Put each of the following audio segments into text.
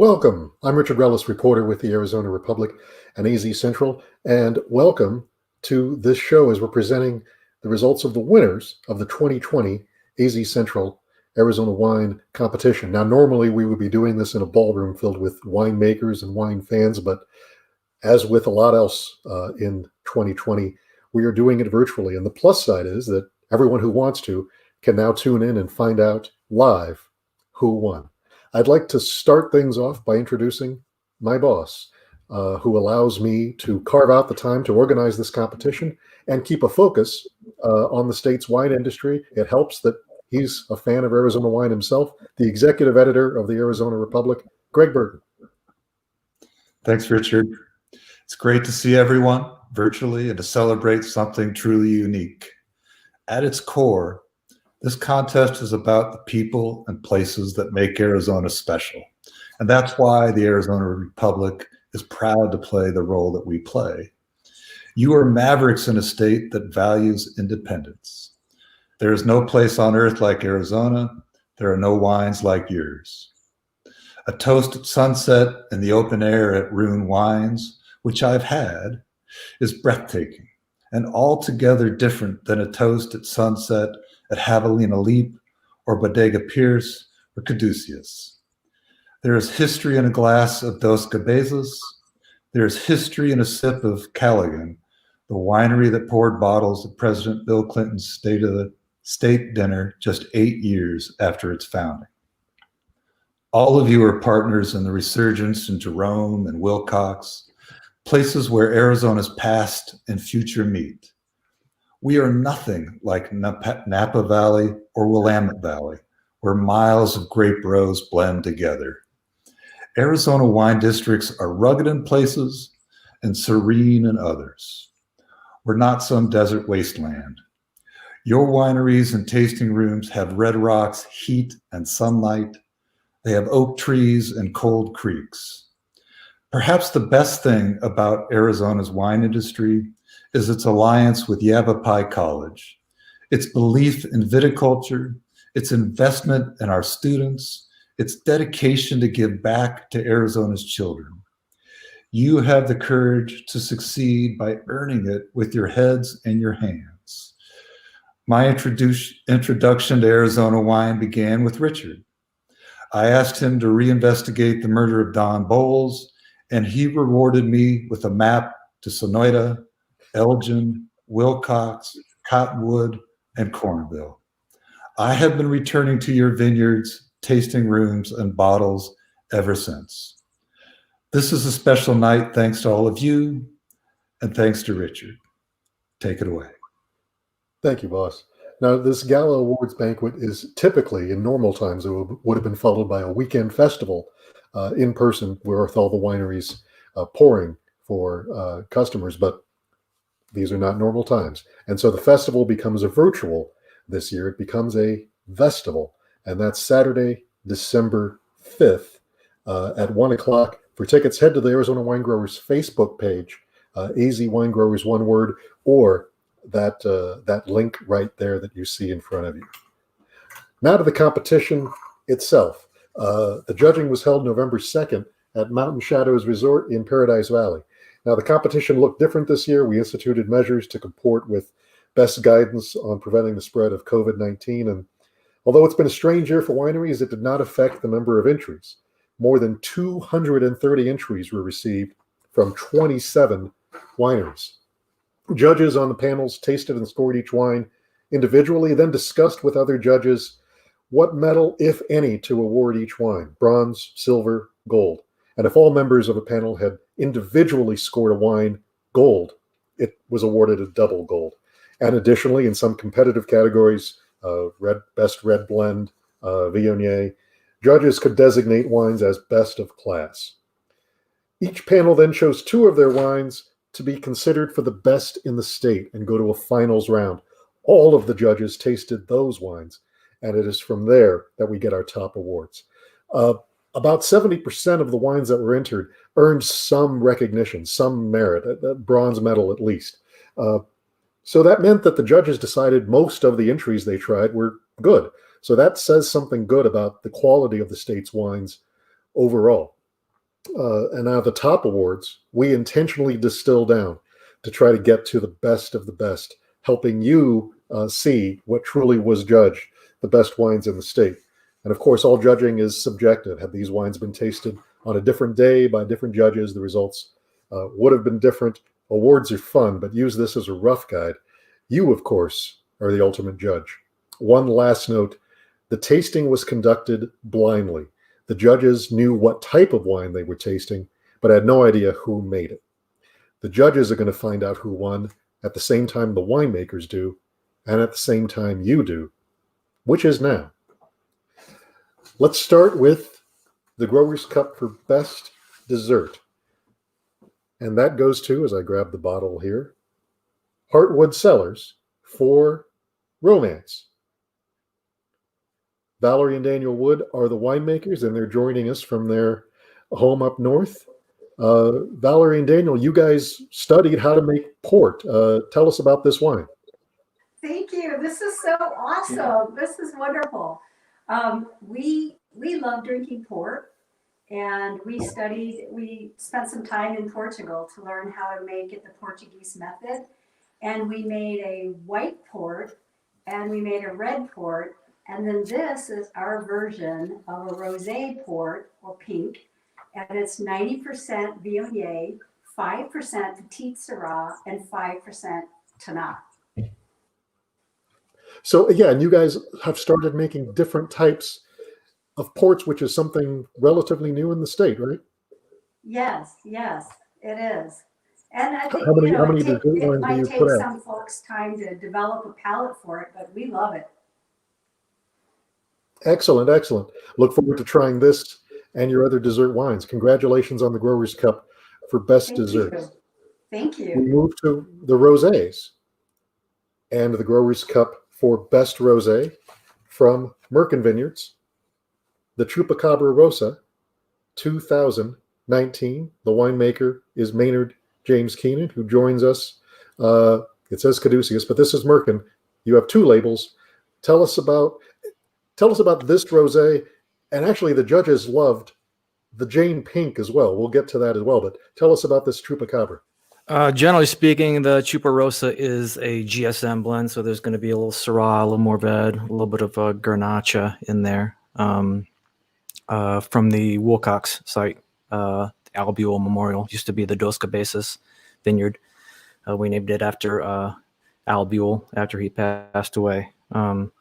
Welcome. I'm Richard Ruelas, reporter with the Arizona Republic and AZ Central, and welcome to this show as we're presenting the results of the winners of the 2020 AZ Central Arizona Wine Competition. Now, normally we would be doing this in a ballroom filled with winemakers and wine fans, but as with a lot else in 2020, we are doing it virtually. And the plus side is that everyone who wants to can now tune in and find out live who won. I'd like to start things off by introducing my boss, who allows me to carve out the time to organize this competition and keep a focus on the state's wine industry. It helps that he's a fan of Arizona wine himself, the executive editor of the Arizona Republic, Greg Burton. Thanks, Richard. It's great to see everyone virtually and to celebrate something truly unique. At its core, this contest is about the people and places that make Arizona special. And that's why the Arizona Republic is proud to play the role that we play. You are mavericks in a state that values independence. There is no place on earth like Arizona. There are no wines like yours. A toast at sunset in the open air at Rune Wines, which I've had, is breathtaking and altogether different than a toast at sunset at Javelina Leap or Bodega Pierce or Caduceus. There is history in a glass of Dos Cabezas. There is history in a sip of Callaghan, the winery that poured bottles of President Bill Clinton's State of the State dinner just 8 years after its founding. All of you are partners in the resurgence in Jerome and Wilcox, places where Arizona's past and future meet. We are nothing like Napa Valley or Willamette Valley, where miles of grape rows blend together. Arizona wine districts are rugged in places and serene in others. We're not some desert wasteland. Your wineries and tasting rooms have red rocks, heat, and sunlight. They have oak trees and cold creeks. Perhaps the best thing about Arizona's wine industry is its alliance with Yavapai College, its belief in viticulture, its investment in our students, its dedication to give back to Arizona's children. You have the courage to succeed by earning it with your heads and your hands. My introduction to Arizona wine began with Richard. I asked him to reinvestigate the murder of Don Bowles, and he rewarded me with a map to Sonoita, Elgin, Wilcox, Cottonwood, and Cornville. I have been returning to your vineyards, tasting rooms, and bottles ever since. This is a special night thanks to all of you, and thanks to Richard. Take it away. Thank you, boss. Now, this Gala Awards banquet is typically, in normal times, it would have been followed by a weekend festival in person with all the wineries pouring for customers, but these are not normal times. And so the festival becomes a virtual this year. It becomes a festival, and that's Saturday, December 5th at 1 o'clock. For tickets, head to the Arizona Wine Growers Facebook page, AZ Wine Growers, one word, or that link right there that you see in front of you. Now to the competition itself. The judging was held November 2nd at Mountain Shadows Resort in Paradise Valley. Now, the competition looked different this year. We instituted measures to comport with best guidance on preventing the spread of COVID-19. And although it's been a strange year for wineries, it did not affect the number of entries. More than 230 entries were received from 27 wineries. Judges on the panels tasted and scored each wine individually, then discussed with other judges what medal, if any, to award each wine: bronze, silver, gold. And if all members of a panel had individually scored a wine gold, it was awarded a double gold. And additionally, in some competitive categories, best red blend, Viognier, judges could designate wines as best of class. Each panel then chose two of their wines to be considered for the best in the state and go to a finals round. All of the judges tasted those wines, and it is from there that we get our top awards. About 70% of the wines that were entered earned some recognition, some merit, a bronze medal at least. So that meant that the judges decided most of the entries they tried were good. So that says something good about the quality of the state's wines overall. And now the top awards, we intentionally distill down to try to get to the best of the best, helping you see what truly was judged, the best wines in the state. And of course, all judging is subjective. Had these wines been tasted on a different day by different judges, the results would have been different. Awards are fun, but use this as a rough guide. You, of course, are the ultimate judge. One last note, the tasting was conducted blindly. The judges knew what type of wine they were tasting, but had no idea who made it. The judges are going to find out who won at the same time the winemakers do, and at the same time you do, which is now. Let's start with the Grower's Cup for Best Dessert. And that goes to, as I grab the bottle here, Heartwood Cellars for Romance. Valerie and Daniel Wood are the winemakers, and they're joining us from their home up north. Valerie and Daniel, you guys studied how to make port. Tell us about this wine. Thank you. This is so awesome. This is wonderful. We love drinking port, and we spent some time in Portugal to learn how to make it the Portuguese method. And we made a white port, and we made a red port. And then this is our version of a rosé port, or pink, and it's 90% Viognier, 5% Petite Sirah, and 5% Tannat. So again, you guys have started making different types of ports, which is something relatively new in the state, right? Yes, it is. And I think How many it dessert wines do might you take put out? some folks time to develop a palate for it, but we love it. Excellent, excellent. Look forward to trying this and your other dessert wines. Congratulations on the Grower's Cup for Best Desserts. Thank you. We move to the rosés and the Grower's Cup for Best Rosé from Merkin Vineyards, the Chupacabra Rosa 2019. The winemaker is Maynard James Keenan, who joins us. It says Caduceus, but this is Merkin. You have two labels. Tell us about this rosé, and actually the judges loved the Jane Pink as well. We'll get to that as well, but tell us about this Chupacabra. Generally speaking, the Chuparosa is a GSM blend, so there's going to be a little Syrah, a little Mourvedre, a little bit of Grenache in there. From the Wilcox site, Albiol Memorial, used to be the Dos Cabezas Vineyard. We named it after Albiol after he passed away. No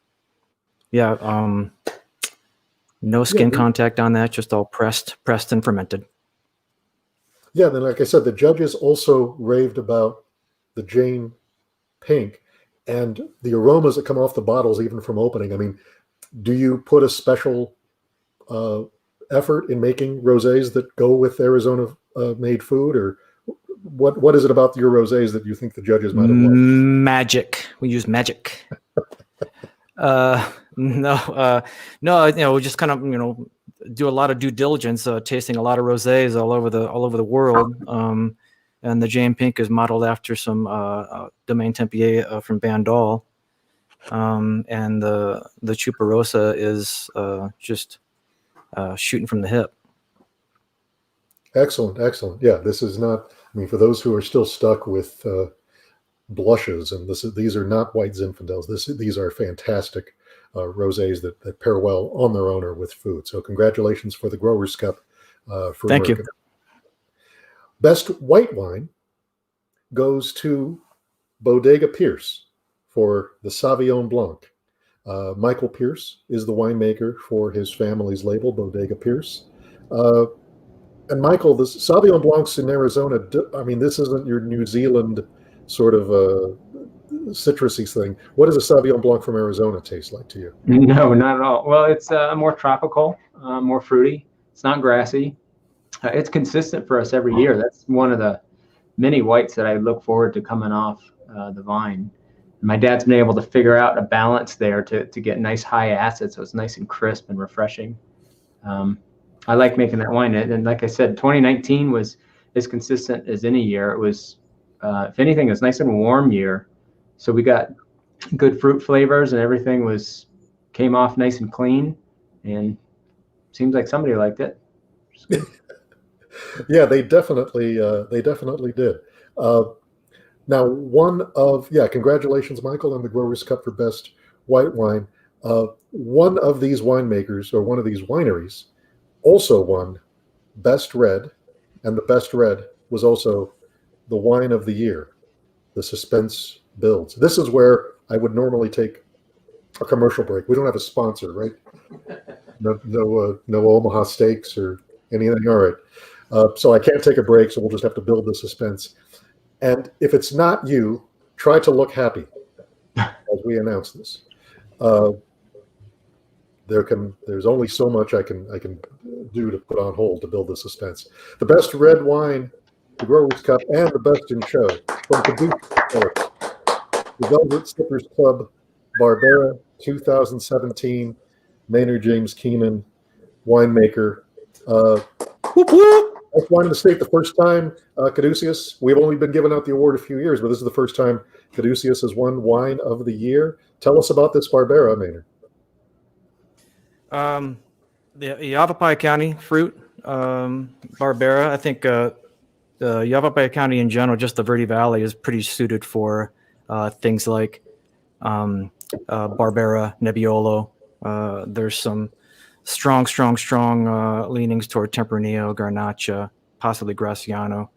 skin contact on that, just all pressed and fermented. Yeah, then like I said, the judges also raved about the Jane Pink and the aromas that come off the bottles, even from opening. I mean, do you put a special effort in making rosés that go with Arizona made food, or what is it about your rosés that you think the judges might have loved? Magic. We use magic. No, we just kind of, do a lot of due diligence, tasting a lot of rosés all over the world. And the Jane Pink is modeled after some Domaine Tempier from Bandol. And the Chuparosa is just shooting from the hip. Excellent. Yeah, this is not, for those who are still stuck with blushes, and these are not white Zinfandels. These are fantastic rosés that pair well on their own or with food. So congratulations for the Grower's Cup. Thank you. Best white wine goes to Bodega Pierce for the Sauvignon Blanc. Michael Pierce is the winemaker for his family's label, Bodega Pierce. And Michael, the Sauvignon Blancs in Arizona, this isn't your New Zealand sort of citrusy thing. What does a Sauvignon Blanc from Arizona taste like to you? No, not at all. Well, it's more tropical, more fruity. It's not grassy. It's consistent for us every year. That's one of the many whites that I look forward to coming off the vine. My dad's been able to figure out a balance there to get nice high acid, so it's nice and crisp and refreshing. I like making that wine. And like I said, 2019 was as consistent as any year. It was, if anything, it was nice and warm year. So we got good fruit flavors, and everything came off nice and clean, and seems like somebody liked it. Yeah, they definitely did. Uh, Now, congratulations, Michael, on the Growers Cup for Best White Wine. One of these winemakers or one of these wineries also won Best Red, and the Best Red was also the Wine of the Year. The suspense builds. This is where I would normally take a commercial break. We don't have a sponsor, right? No Omaha Steaks or anything. All right. So I can't take a break, so we'll just have to build the suspense. And if it's not you, try to look happy as we announce this. Uh, there's only so much I can do to put on hold to build the suspense. The best red wine, the Growers Cup, and the best in show from Petite, the Velvet Slippers Club, Barbera 2017, Maynard James Keenan, winemaker. Whoop, whoop. Best wine in the state the first time, Caduceus. We've only been giving out the award a few years, but this is the first time Caduceus has won Wine of the Year. Tell us about this Barbera, Maynard. The Yavapai County fruit, Barbera. I think the Yavapai County in general, just the Verde Valley, is pretty suited for things like Barbera, Nebbiolo. There's some strong leanings toward Tempranillo, Garnacha, possibly Graciano.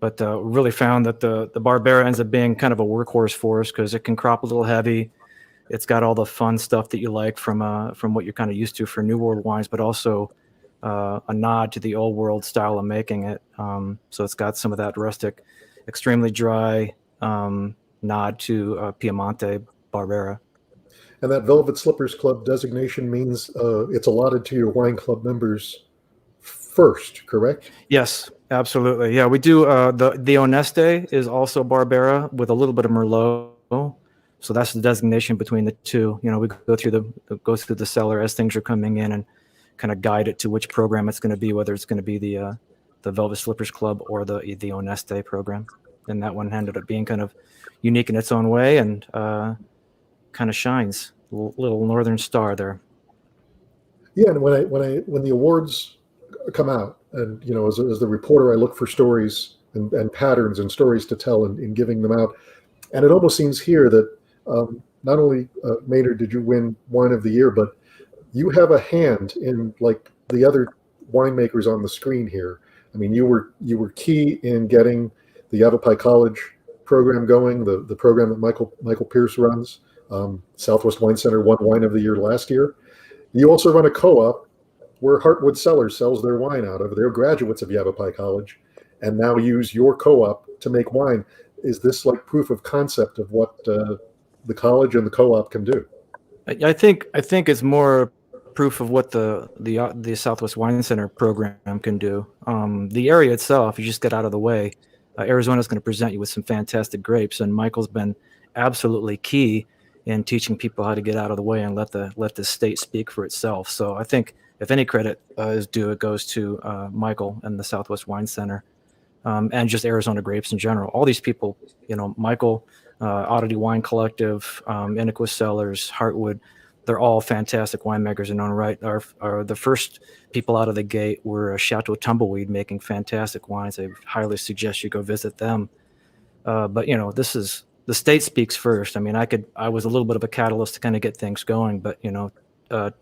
But really found that the Barbera ends up being kind of a workhorse for us because it can crop a little heavy. It's got all the fun stuff that you like from what you're kind of used to for New World wines, but also a nod to the Old World style of making it. So it's got some of that rustic, extremely dry nod to Piemonte Barbera. And that Velvet Slippers Club designation means it's allotted to your wine club members first, correct? Yes, absolutely. Yeah, we do. The Oneste is also Barbera with a little bit of Merlot. So that's the designation between the two. You know, we go through the cellar as things are coming in and kind of guide it to which program it's going to be, whether it's going to be the Velvet Slippers Club or the Oneste program. And that one ended up being kind of unique in its own way and kind of shines. Little northern star there. Yeah, and when the awards come out, and you know, as the reporter, I look for stories and patterns and stories to tell in giving them out. And it almost seems here that not only Maynard did you win Wine of the Year, but you have a hand in like the other winemakers on the screen here. I mean, you were key in getting the Yavapai College program going, the program that Michael Pierce runs. Southwest Wine Center won Wine of the Year last year. You also run a co-op where Heartwood Cellars sells their wine out of. They're graduates of Yavapai College and now use your co-op to make wine. Is this like proof of concept of what the college and the co-op can do? I think it's more proof of what the Southwest Wine Center program can do. The area itself, you just get out of the way. Arizona is going to present you with some fantastic grapes, and Michael's been absolutely key in teaching people how to get out of the way and let the state speak for itself. So I think if any credit is due, it goes to Michael and the Southwest Wine Center. And just Arizona grapes in general. All these people, you know, Michael, Oddity Wine Collective, Iniquus Cellars, Heartwood, they're all fantastic winemakers in their own right. Are the first people out of the gate were Chateau Tumbleweed making fantastic wines. I highly suggest you go visit them. But you know, this is the state speaks first. I mean, I was a little bit of a catalyst to kind of get things going, but you know,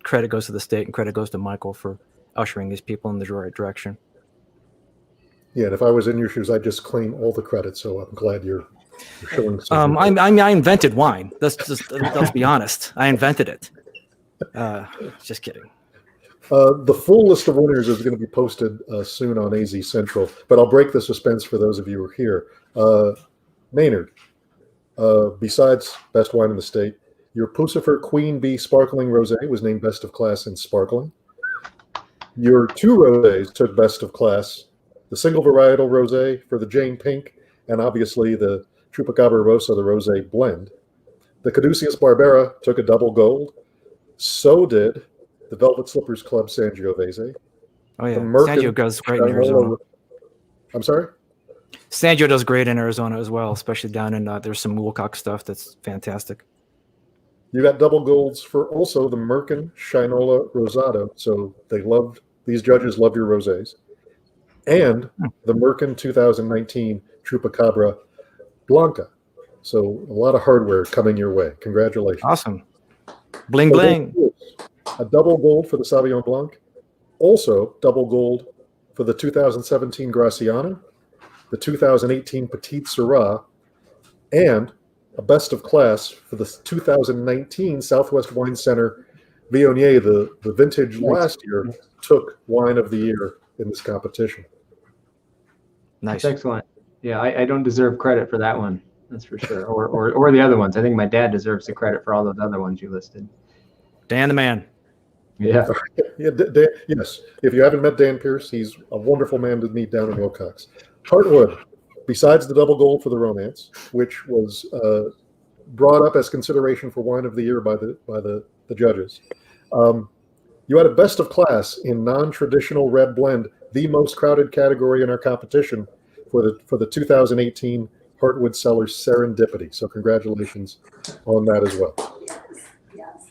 credit goes to the state and credit goes to Michael for ushering these people in the right direction. Yeah, and if I was in your shoes, I'd just claim all the credit. So I'm glad you're showing some. I invented wine. Let's be honest. I invented it. Just kidding. The full list of winners is going to be posted soon on AZ Central, but I'll break the suspense for those of you who are here. Maynard, besides best wine in the state, your Puscifer Queen Bee Sparkling Rosé was named best of class in sparkling. Your two rosés took best of class. The single varietal rosé for the Jane Pink, and obviously the Chupacabra Rosa, the rosé blend. The Caduceus Barbera took a double gold. So did the Velvet Slippers Club Sangiovese. Oh yeah, Sangio does great in Arizona. I'm sorry? Sangio does great in Arizona as well, especially down in there's some Woolcock stuff that's fantastic. You got double golds for also the Merkin Shinola Rosado. So these judges love your rosés. and the Merkin 2019 Chupacabra Blanca. So a lot of hardware coming your way. Congratulations. Awesome. Bling, bling. A double gold for the Sauvignon Blanc. Also double gold for the 2017 Graciana, the 2018 Petite Sirah, and a best of class for the 2019 Southwest Wine Center Viognier. The vintage last year took Wine of the Year in this competition. Nice. That's excellent. Yeah, I don't deserve credit for that one. That's for sure. Or the other ones. I think my dad deserves the credit for all those other ones you listed. Dan the man. Yeah. Yeah, yes. If you haven't met Dan Pierce, he's a wonderful man to meet down in Wilcox. Heartwood, besides the double gold for the Romance, which was brought up as consideration for Wine of the Year by the judges, you had a best of class in non-traditional red blend, the most crowded category in our competition for the 2018 Heartwood Cellars Serendipity. So congratulations on that as well. Yes.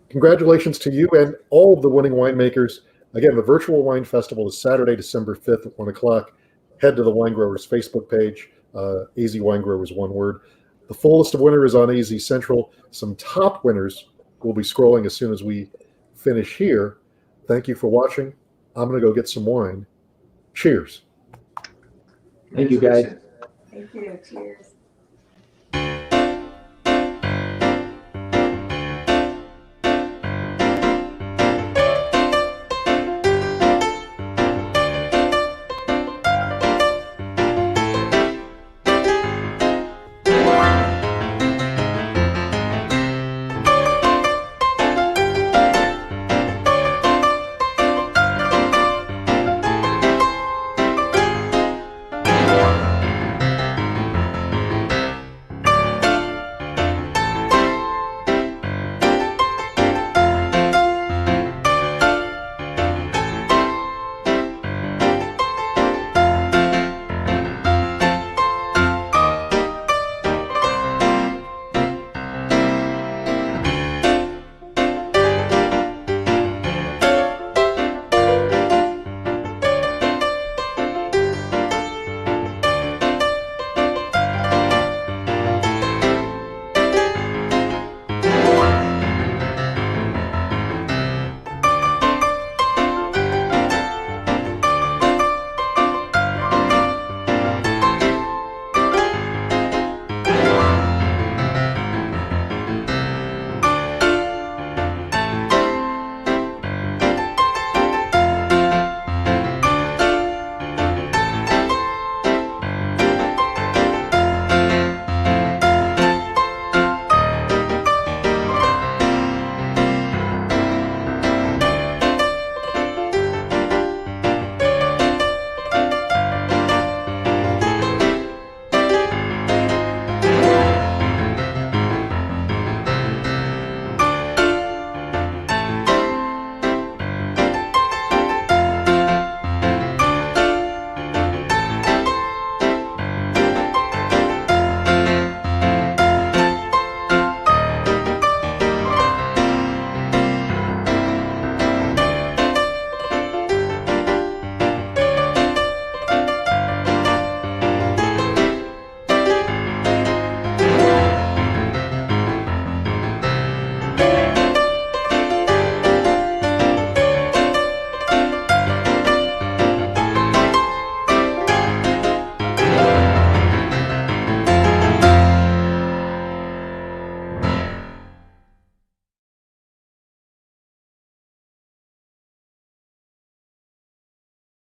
Congratulations to you and all of the winning winemakers. Again, the virtual wine festival is Saturday, December 5th at 1 o'clock. Head to the Wine Growers Facebook page, AZ Wine Growers, one word. The full list of winners is on AZ Central. Some top winners will be scrolling as soon as we finish here. Thank you for watching. I'm going to go get some wine. Cheers. Thank you, guys. Thank you. Cheers.